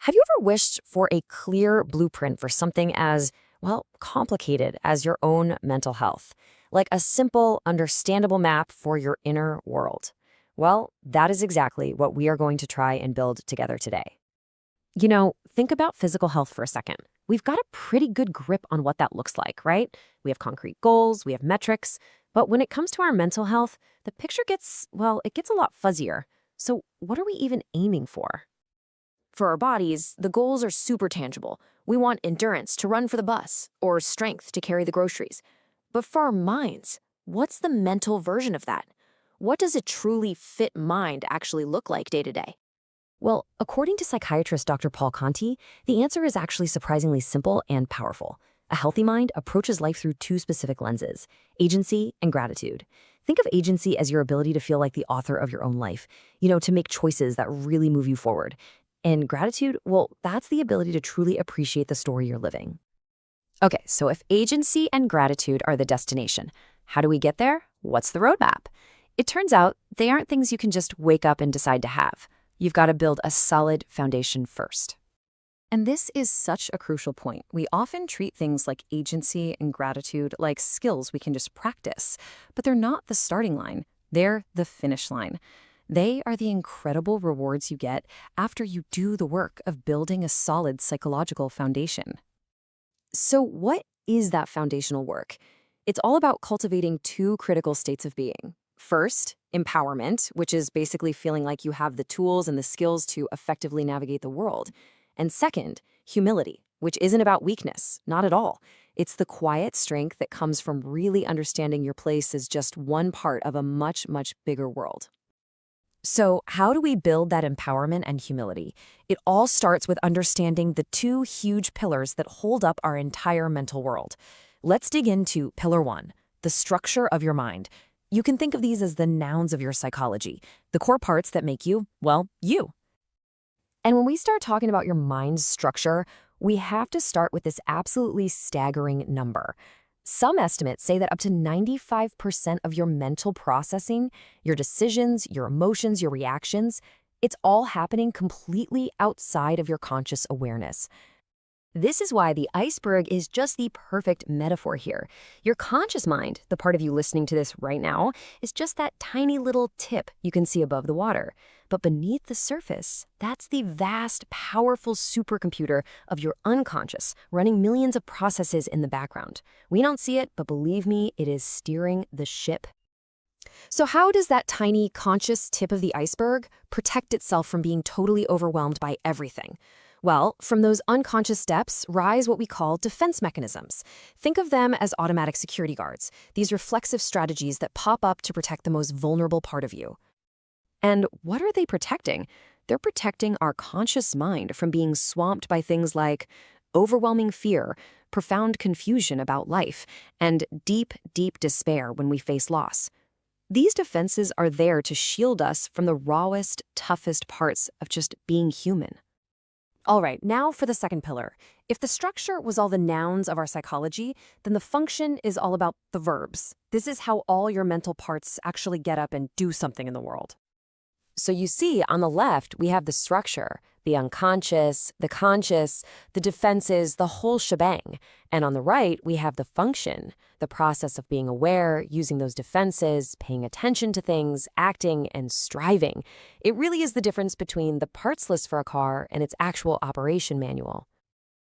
Have you ever wished for a clear blueprint for something as, well, complicated as your own mental health? Like a simple, understandable map for your inner world? Well, that is exactly what we are going to try and build together today. Think about physical health for a second. We've got a pretty good grip on what that looks like, right? We have concrete goals, we have metrics. But when it comes to our mental health, the picture gets, well, it gets a lot fuzzier. So, what are we even aiming for? For our bodies, the goals are super tangible. We want endurance to run for the bus or strength to carry the groceries. But for our minds, what's the mental version of that? What does a truly fit mind actually look like day to day? Well, according to psychiatrist Dr. Conti, the answer is actually surprisingly simple and powerful. A healthy mind approaches life through two specific lenses: agency and gratitude. Think of agency as your ability to feel like the author of your own life, to make choices that really move you forward. And gratitude, well, that's the ability to truly appreciate the story you're living. Okay, so if agency and gratitude are the destination, how do we get there? What's the roadmap? It turns out they aren't things you can just wake up and decide to have. You've got to build a solid foundation first. And this is such a crucial point. We often treat things like agency and gratitude like skills we can just practice, but they're not the starting line. They're the finish line. They are the incredible rewards you get after you do the work of building a solid psychological foundation. So what is that foundational work? It's all about cultivating two critical states of being. First, empowerment, which is basically feeling like you have the tools and the skills to effectively navigate the world. And second, humility, which isn't about weakness, not at all. It's the quiet strength that comes from really understanding your place as just one part of a much, much bigger world. So how do we build that empowerment and humility? It all starts with understanding the two huge pillars that hold up our entire mental world. Let's dig into pillar one, the structure of your mind. You can think of these as the nouns of your psychology, the core parts that make you, well, you. And when we start talking about your mind's structure, we have to start with this absolutely staggering number. Some estimates say that up to 95% of your mental processing, your decisions, your emotions, your reactions, it's all happening completely outside of your conscious awareness. This is why the iceberg is just the perfect metaphor here. Your conscious mind, the part of you listening to this right now, is just that tiny little tip you can see above the water. But beneath the surface, that's the vast, powerful supercomputer of your unconscious, running millions of processes in the background. We don't see it, but believe me, it is steering the ship. So how does that tiny conscious tip of the iceberg protect itself from being totally overwhelmed by everything? Well, from those unconscious steps rise what we call defense mechanisms. Think of them as automatic security guards, these reflexive strategies that pop up to protect the most vulnerable part of you. And what are they protecting? They're protecting our conscious mind from being swamped by things like overwhelming fear, profound confusion about life, and deep, deep despair when we face loss. These defenses are there to shield us from the rawest, toughest parts of just being human. All right, now for the second pillar. If the structure was all the nouns of our psychology, then the function is all about the verbs. This is how all your mental parts actually get up and do something in the world. So you see, on the left, we have the structure, the unconscious, the conscious, the defenses, the whole shebang. And on the right, we have the function, the process of being aware, using those defenses, paying attention to things, acting, and striving. It really is the difference between the parts list for a car and its actual operation manual.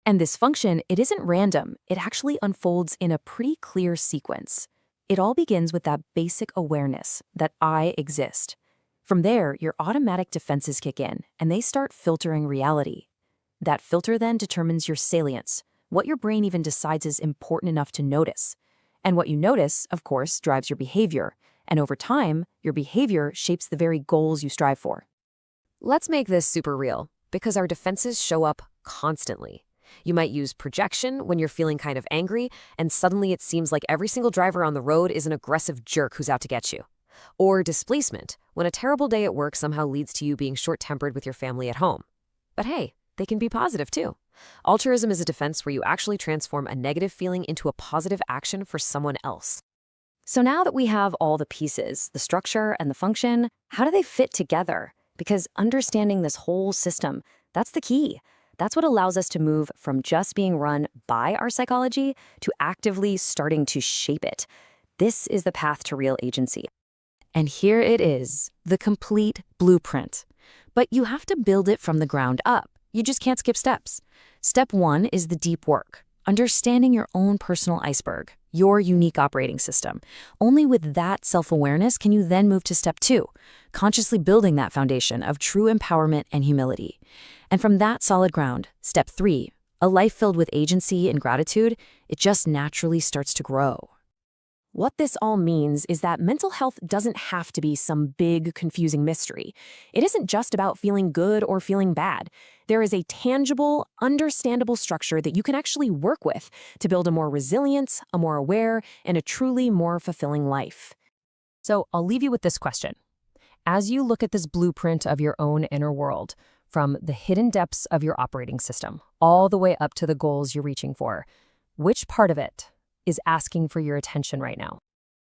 And this function, it isn't random. It actually unfolds in a pretty clear sequence. It all begins with that basic awareness that I exist. From there, your automatic defenses kick in, and they start filtering reality. That filter then determines your salience, what your brain even decides is important enough to notice. And what you notice, of course, drives your behavior. And over time, your behavior shapes the very goals you strive for. Let's make this super real, because our defenses show up constantly. You might use projection when you're feeling kind of angry, and suddenly it seems like every single driver on the road is an aggressive jerk who's out to get you. Or displacement, when a terrible day at work somehow leads to you being short-tempered with your family at home. But hey, they can be positive too. Altruism is a defense where you actually transform a negative feeling into a positive action for someone else. So now that we have all the pieces, the structure and the function, how do they fit together? Because understanding this whole system, that's the key. That's what allows us to move from just being run by our psychology to actively starting to shape it. This is the path to real agency. And here it is, the complete blueprint. But you have to build it from the ground up. You just can't skip steps. Step 1 is the deep work, understanding your own personal iceberg, your unique operating system. Only with that self-awareness can you then move to step 2, consciously building that foundation of true empowerment and humility. And from that solid ground, step 3, a life filled with agency and gratitude, it just naturally starts to grow. What this all means is that mental health doesn't have to be some big, confusing mystery. It isn't just about feeling good or feeling bad. There is a tangible, understandable structure that you can actually work with to build a more resilient, a more aware, and a truly more fulfilling life. So I'll leave you with this question. As you look at this blueprint of your own inner world, from the hidden depths of your operating system, all the way up to the goals you're reaching for, which part of it is asking for your attention right now?